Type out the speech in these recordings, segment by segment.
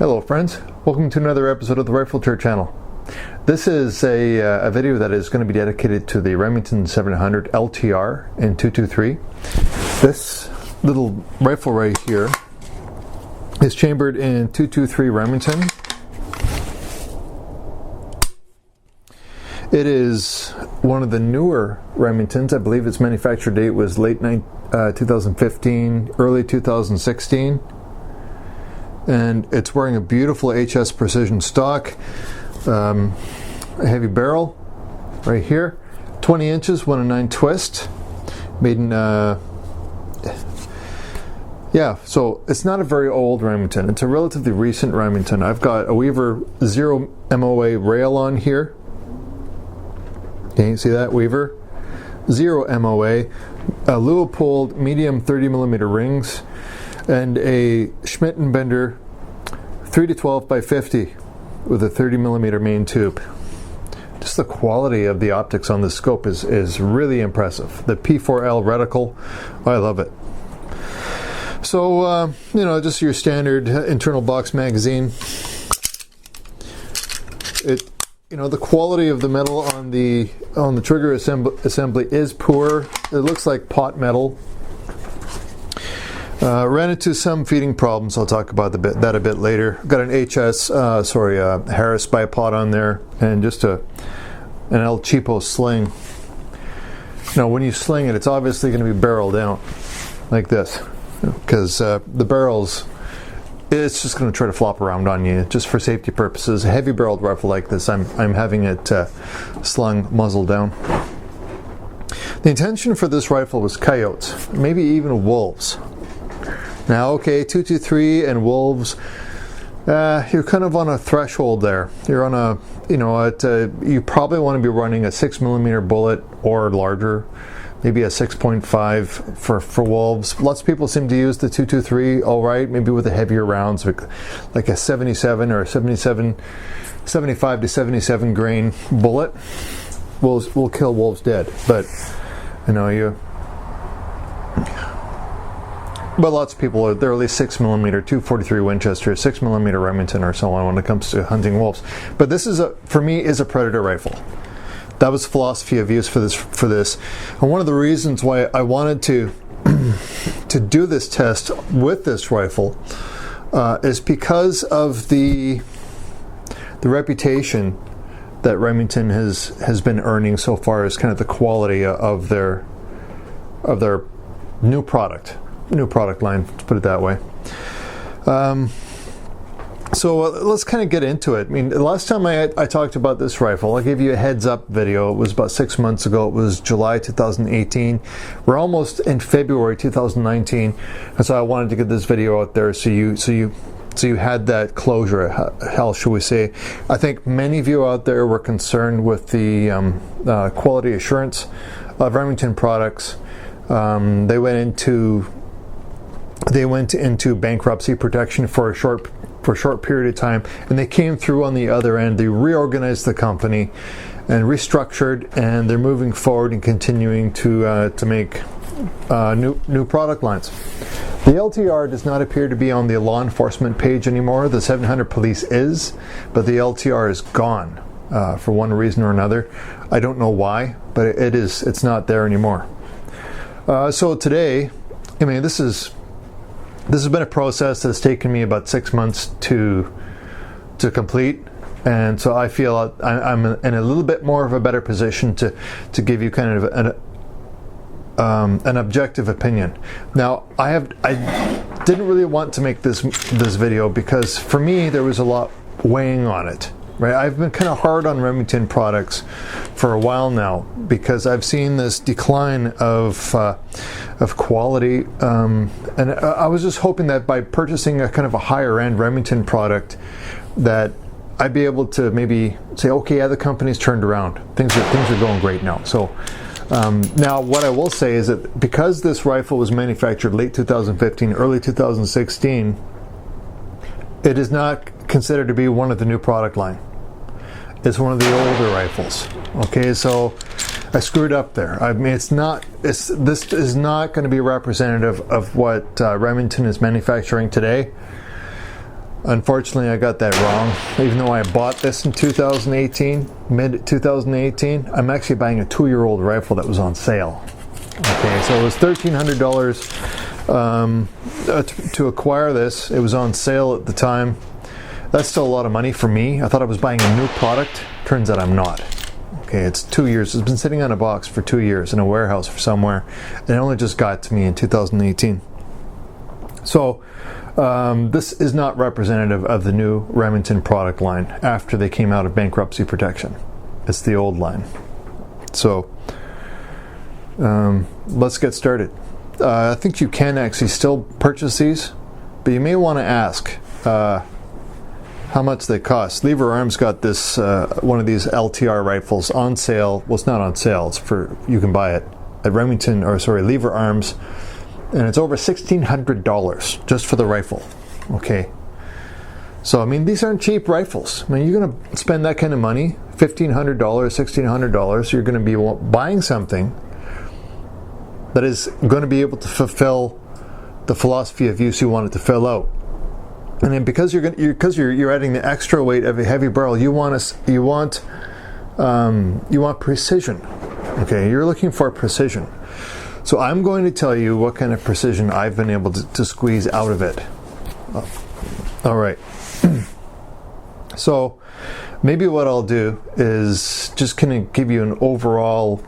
Hello friends, welcome to another episode of the Rifle Tour channel. This is a video that is going to be dedicated to the Remington 700 LTR in 223. This little rifle right here is chambered in 223 Remington. It is one of the newer Remingtons. I believe its manufacture date was late 2015, early 2016. And it's wearing a beautiful HS Precision stock, a heavy barrel right here, 20 inches, 1 twist, made in, so it's not a very old Remington. It's a relatively recent Remington. I've got a Weaver 0 MOA rail on here. Can you see that? Weaver 0 MOA, a Leupold medium 30mm rings, and a Schmidt & Bender 3-12 by 50 with a 30mm main tube. Just the quality of the optics on this scope is really impressive. The P4L reticle, I love it. So, just your standard internal box magazine. The quality of the metal on the trigger assembly is poor. It looks like pot metal. Ran into some feeding problems. I'll talk about that a bit later. Got an Harris bipod on there, and just an El Cheapo sling. Now, when you sling it, it's obviously going to be barrel down like this, because the barrels, it's just going to try to flop around on you just for safety purposes. A heavy barreled rifle like this, I'm having it slung muzzle down. The intention for this rifle was coyotes, maybe even wolves. Now, okay, 223 and wolves, you're kind of on a threshold there. You're on a, you probably want to be running a 6mm bullet or larger, maybe a 6.5 for wolves. Lots of people seem to use the 223, all right, maybe with the heavier rounds, like a 77 or a 75 to 77 grain bullet will kill wolves dead. But But lots of people they're at least 6mm, 243 Winchester, 6mm Remington, or so on when it comes to hunting wolves. But this for me, is a predator rifle. That was the philosophy of use for this. And one of the reasons why I wanted to do this test with this rifle is because of the reputation that Remington has been earning so far, as kind of the quality of their new product line, to put it that way. So let's kind of get into it. I mean, the last time I talked about this rifle, I gave you a heads up video. It was about 6 months ago. It was July 2018. We're almost in February 2019, and so I wanted to get this video out there so you had that closure. Hell, shall we say? I think many of you out there were concerned with the quality assurance of Remington products. They went into bankruptcy protection for a short period of time, and they came through on the other end. They reorganized the company and restructured, and they're moving forward and continuing to make new product lines. The LTR does not appear to be on the law enforcement page anymore. The 700 police is, but the LTR is gone for one reason or another. I don't know why, but it's not there anymore. So today, this has been a process that's taken me about 6 months to complete, and so I feel I'm in a little bit more of a better position to give you kind of an objective opinion. Now, I didn't really want to make this video because for me there was a lot weighing on it. Right, I've been kind of hard on Remington products for a while now because I've seen this decline of quality, and I was just hoping that by purchasing a kind of a higher end Remington product, that I'd be able to maybe say, okay, yeah, the company's turned around. Things are going great now. So now, what I will say is that because this rifle was manufactured late 2015, early 2016, it is not considered to be one of the new product line. It's one of the older rifles. Okay, so I screwed up there. I mean, this is not going to be representative of what Remington is manufacturing today. Unfortunately, I got that wrong. Even though I bought this in 2018, mid 2018, I'm actually buying a 2-year-old rifle that was on sale. Okay, so it was $1,300 to acquire this. It was on sale at the time. That's still a lot of money for me. I thought I was buying a new product. Turns out I'm not. Okay, it's 2 years. It's been sitting on a box for 2 years in a warehouse for somewhere, and it only just got to me in 2018. So this is not representative of the new Remington product line after they came out of bankruptcy protection. It's the old line. So let's get started. I think you can actually still purchase these, but you may want to ask how much they cost. Lever Arms got this one of these LTR rifles on sale. Well, it's not on sale. It's for, you can buy it at Lever Arms, and it's over $1,600 just for the rifle. Okay, so I mean, these aren't cheap rifles. I mean, you're going to spend that kind of money, $1,500, $1,600. You're going to be buying something that is going to be able to fulfill the philosophy of use you want it to fill out. And then because you're adding the extra weight of a heavy barrel, you want precision. Okay, you're looking for precision. So I'm going to tell you what kind of precision I've been able to squeeze out of it. All right. So maybe what I'll do is just kind of give you an overall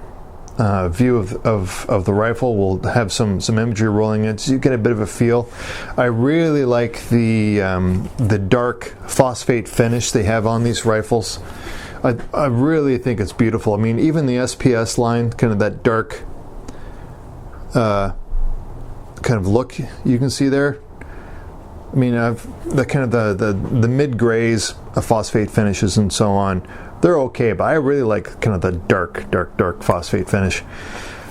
view of the rifle. We'll have some imagery rolling in so you get a bit of a feel. I really like the dark phosphate finish they have on these rifles. I really think it's beautiful. I mean, even the SPS line, kind of that dark kind of look you can see there. I mean, the kind of the mid grays, phosphate finishes and so on, they're okay, but I really like kind of the dark phosphate finish.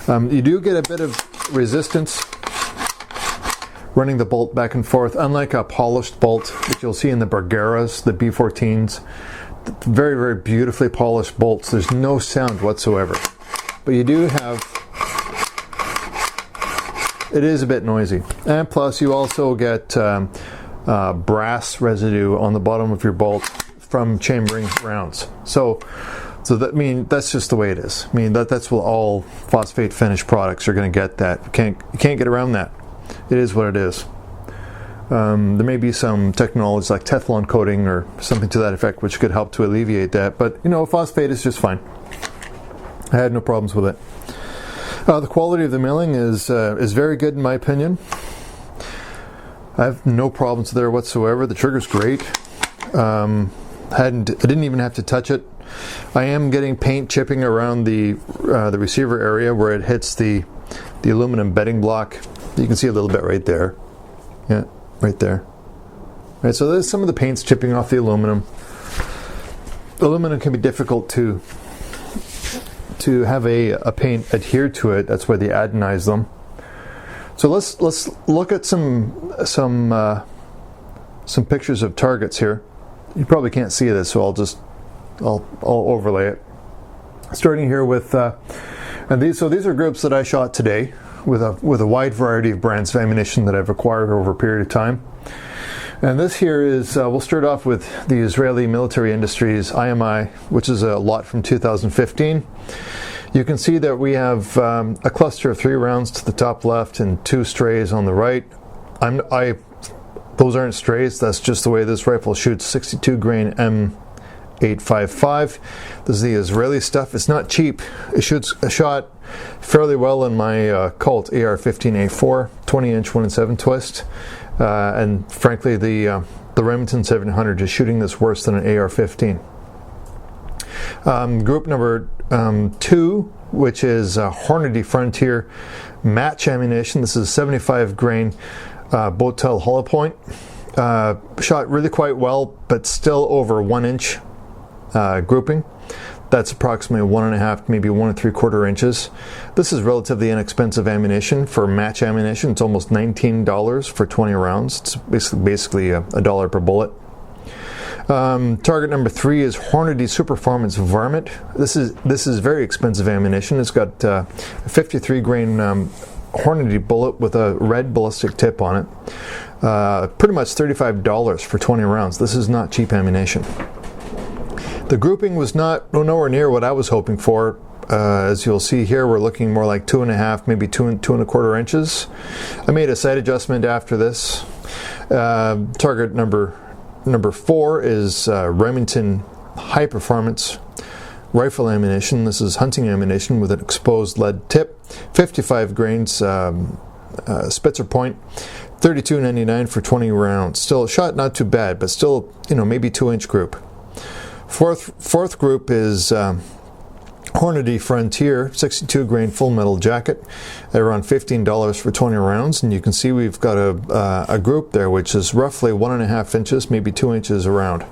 You do get a bit of resistance running the bolt back and forth, unlike a polished bolt that you'll see in the Bergeras, the B14s. Very, very beautifully polished bolts. There's no sound whatsoever. But you do have, it is a bit noisy. And plus you also get brass residue on the bottom of your bolt from chambering rounds. So that, I mean, that's just the way it is. I mean, that's what all phosphate finish products are going to get. That you can't get around that. It is what it is. There may be some technologies like Teflon coating or something to that effect which could help to alleviate that, but you know, phosphate is just fine. I had no problems with it. The quality of the milling is very good in my opinion. I have no problems there whatsoever. The trigger's great. I didn't even have to touch it. I am getting paint chipping around the receiver area where it hits the aluminum bedding block. You can see a little bit right there. Yeah, right there. Right, so there's some of the paint's chipping off the aluminum. Aluminum can be difficult to have a paint adhere to it. That's why they adenize them. So let's look at some pictures of targets here. You probably can't see this, so I'll overlay it. Starting here with and these are groups that I shot today with a wide variety of brands of ammunition that I've acquired over a period of time. And this here is we'll start off with the Israeli Military Industries IMI, which is a lot from 2015. You can see that we have a cluster of 3 rounds to the top left and 2 strays on the right. Those aren't strays, that's just the way this rifle shoots. 62 grain M855. This is the Israeli stuff. It's not cheap. It shot fairly well in my Colt AR-15A4 20-inch 1-7 twist. And frankly, the Remington 700 is shooting this worse than an AR-15. Group number 2, which is Hornady Frontier match ammunition. This is 75 grain Botel hollow point. Shot really quite well, but still over 1 inch grouping. That's approximately 1.5, maybe 1 3/4 inches. This is relatively inexpensive ammunition for match ammunition. It's almost $19 for 20 rounds. It's basically $1 per bullet. Target number 3 is Hornady Superformance Varmint. This is very expensive ammunition. It's got a 53 grain Hornady bullet with a red ballistic tip on it. Pretty much $35 for 20 rounds. This is not cheap ammunition. The grouping was nowhere near what I was hoping for. As you'll see here, we're looking more like 2.5, maybe 2.25 inches. I made a sight adjustment after this. Target number 4 is Remington high performance rifle ammunition. This is hunting ammunition with an exposed lead tip, 55 grains Spitzer point, $32.99 for 20 rounds. Still shot not too bad, but still, maybe 2-inch group. Fourth group is Hornady Frontier 62 grain full metal jacket at around $15 for 20 rounds, and you can see we've got a group there which is roughly 1.5 inches, maybe 2 inches around.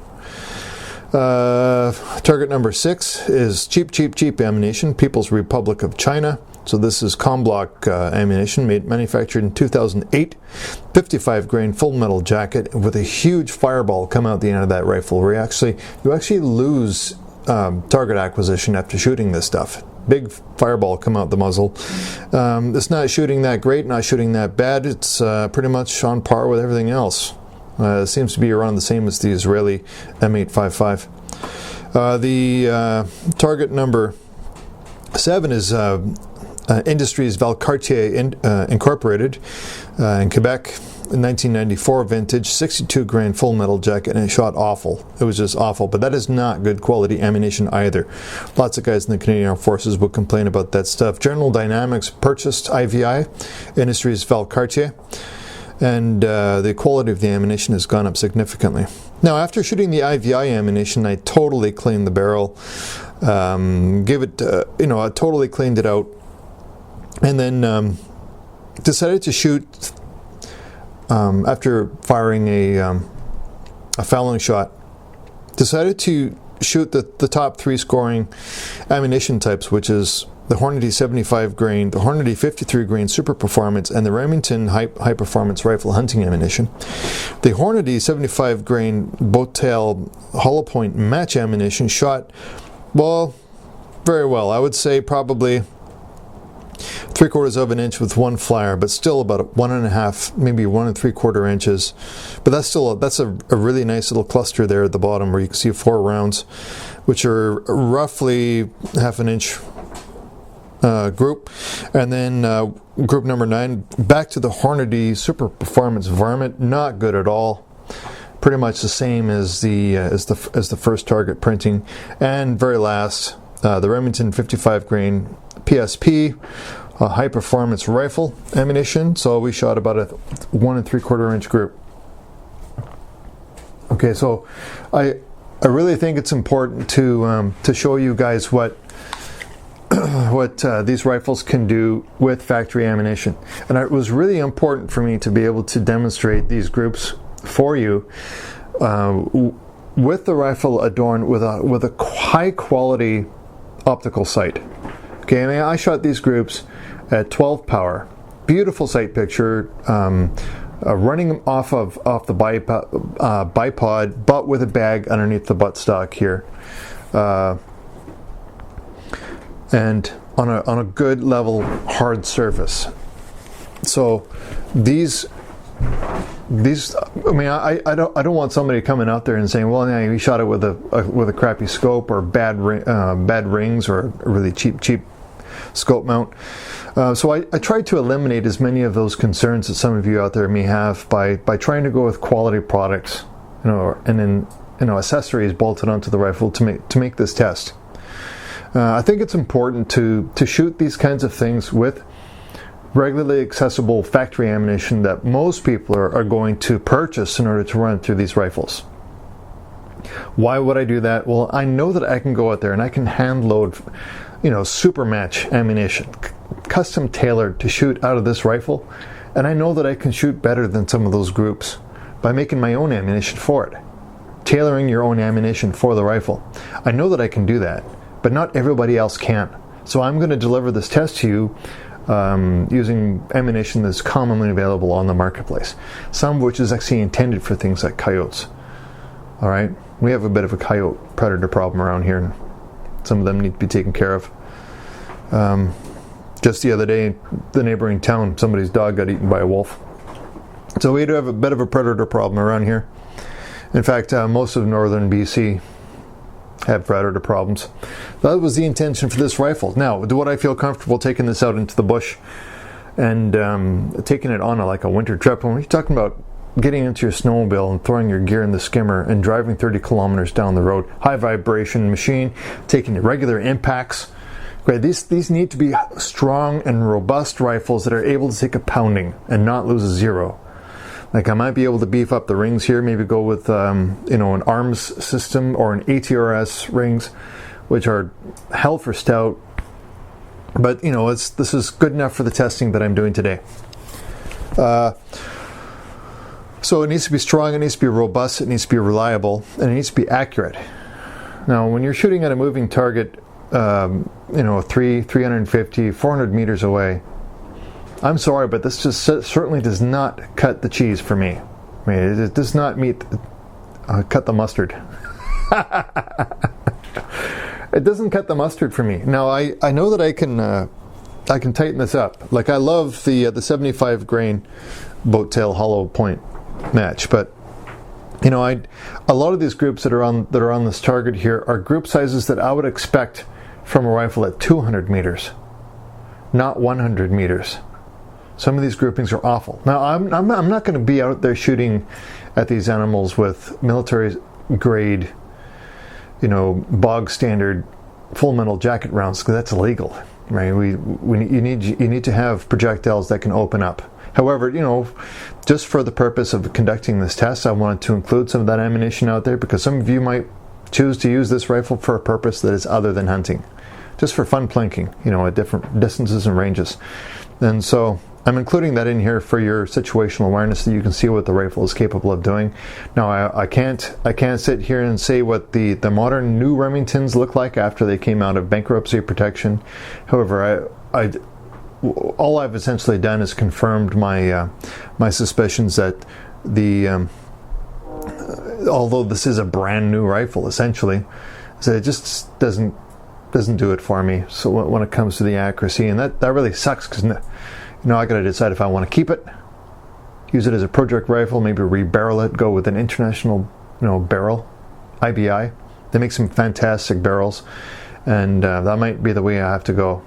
Target number 6 is cheap ammunition, People's Republic of China. So this is Comblock ammunition, manufactured in 2008, 55 grain full metal jacket with a huge fireball come out the end of that rifle. Where you actually lose target acquisition after shooting this stuff. Big fireball come out the muzzle. It's not shooting that great, not shooting that bad. It's pretty much on par with everything else. It seems to be around the same as the Israeli M855. The target number 7 is Industries Valcartier Incorporated in Quebec, 1994 vintage, 62 grain full metal jacket, and it shot awful. It was just awful, but that is not good quality ammunition either. Lots of guys in the Canadian Armed Forces would complain about that stuff. General Dynamics purchased IVI, Industries Valcartier, and the quality of the ammunition has gone up significantly. Now, after shooting the IVI ammunition, I totally cleaned the barrel, I totally cleaned it out, and then decided to shoot, after firing a fouling shot, decided to shoot the top 3 scoring ammunition types, which is the Hornady 75 grain, the Hornady 53 grain super performance, and the Remington high performance rifle hunting ammunition. The Hornady 75 grain boat tail hollow point match ammunition shot, well, very well. I would say probably 3/4 of an inch with one flyer, but still about 1.5, maybe 1 3/4 inches. But that's a really nice little cluster there at the bottom where you can see 4 rounds, which are roughly 1/2 inch group. And then group number 9, back to the Hornady Super Performance Varmint, not good at all. Pretty much the same as the first target printing. And very last, the Remington 55 grain PSP. A high performance rifle ammunition, so we shot about a 1 3/4 inch group. Okay, so I really think it's important to show you guys what these rifles can do with factory ammunition, and it was really important for me to be able to demonstrate these groups for you with the rifle adorned with a high quality optical sight. Okay, I shot these groups at 12 power, beautiful sight picture, running off the bipod, but with a bag underneath the buttstock here, and on a good level hard surface. So these I don't want somebody coming out there and saying, well, yeah, you shot it with a crappy scope or bad rings or a really cheap scope mount. So I tried to eliminate as many of those concerns that some of you out there may have by trying to go with quality products, and then accessories bolted onto the rifle to make this test. I think it's important to shoot these kinds of things with regularly accessible factory ammunition that most people are going to purchase in order to run through these rifles. Why would I do that? Well, I know that I can go out there and I can hand load, super match ammunition, custom tailored to shoot out of this rifle, and I know that I can shoot better than some of those groups by making my own ammunition for it, tailoring your own ammunition for the rifle. I know that I can do that, but not everybody else can. So I'm going to deliver this test to you using ammunition that's commonly available on the marketplace, some of which is actually intended for things like coyotes. All right, we have a bit of a coyote predator problem around here, and some of them need to be taken care of. Just the other day, the neighboring town, somebody's dog got eaten by a wolf. So we do have a bit of a predator problem around here. In fact, most of northern BC have predator problems. That was the intention for this rifle. Now, would I feel comfortable taking this out into the bush and taking it on like a winter trip? When you're talking about getting into your snowmobile and throwing your gear in the skimmer and driving 30 kilometers down the road, high vibration machine, taking regular impacts. Great. These need to be strong and robust rifles that are able to take a pounding and not lose a zero. Like I might be able to beef up the rings here, maybe go with an arms system or an ATRS rings, which are hell for stout. But this is good enough for the testing that I'm doing today. So it needs to be strong, it needs to be robust, it needs to be reliable, and it needs to be accurate. Now, when you're shooting at a moving target, 350, 400 meters away, I'm sorry, but this just certainly does not cut the cheese for me. I mean, it does not cut the mustard. It doesn't cut the mustard for me. Now, I know that I can tighten this up. Like I love the 75 grain boat tail hollow point match, but a lot of these groups that are on this target here are group sizes that I would expect from a rifle at 200 meters, not 100 meters. Some of these groupings are awful. Now, I'm not going to be out there shooting at these animals with military grade, bog standard full metal jacket rounds, because that's illegal, right? You need to have projectiles that can open up. However, just for the purpose of conducting this test, I wanted to include some of that ammunition out there because some of you might choose to use this rifle for a purpose that is other than hunting, just for fun plinking, at different distances and ranges. And so I'm including that in here for your situational awareness, that you can see what the rifle is capable of doing. Now, I can't sit here and say what the modern new Remingtons look like after they came out of bankruptcy protection. However, all I've essentially done is confirmed my suspicions that although this is a brand new rifle, essentially, so it just doesn't do it for me. So when it comes to the accuracy, and that really sucks because I got to decide if I want to keep it, use it as a project rifle, maybe rebarrel it, go with an international barrel, IBI. They make some fantastic barrels, and that might be the way I have to go.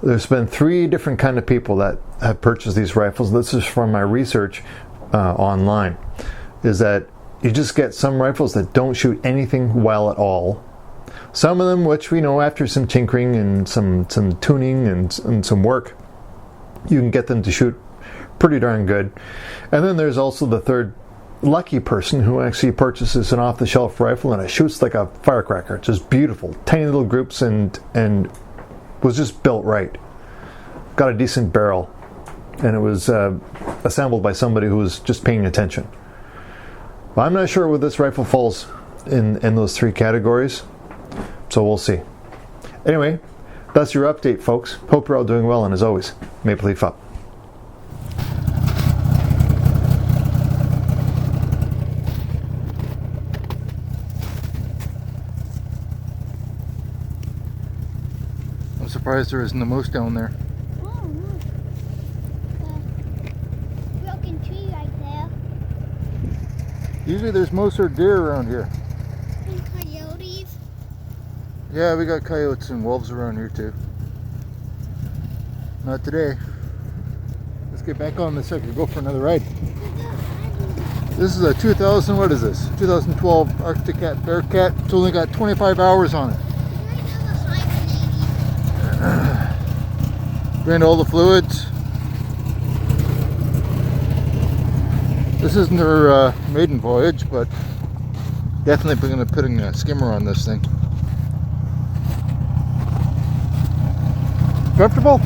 There's been 3 different kind of people that have purchased these rifles. This is from my research online, is that you just get some rifles that don't shoot anything well at all. Some of them, which we know after some tinkering and some tuning and some work, you can get them to shoot pretty darn good. And then there's also the third lucky person who actually purchases an off-the-shelf rifle and it shoots like a firecracker. It's just beautiful, tiny little groups, and was just built right. Got a decent barrel, and it was assembled by somebody who was just paying attention. But I'm not sure where this rifle falls in those 3 categories, so we'll see. Anyway, that's your update, folks. Hope you're all doing well, and as always, Maple Leaf up. I'm surprised there isn't a moose down there. Oh, look. Broken tree right there. Usually there's moose or deer around here. And coyotes. Yeah, we got coyotes and wolves around here too. Not today. Let's get back on this second. Go for another ride. This is a 2012 Arctic Cat Bearcat. It's only got 25 hours on it. Drained all the fluids. This isn't her maiden voyage, but definitely going to put a skimmer on this thing. Comfortable?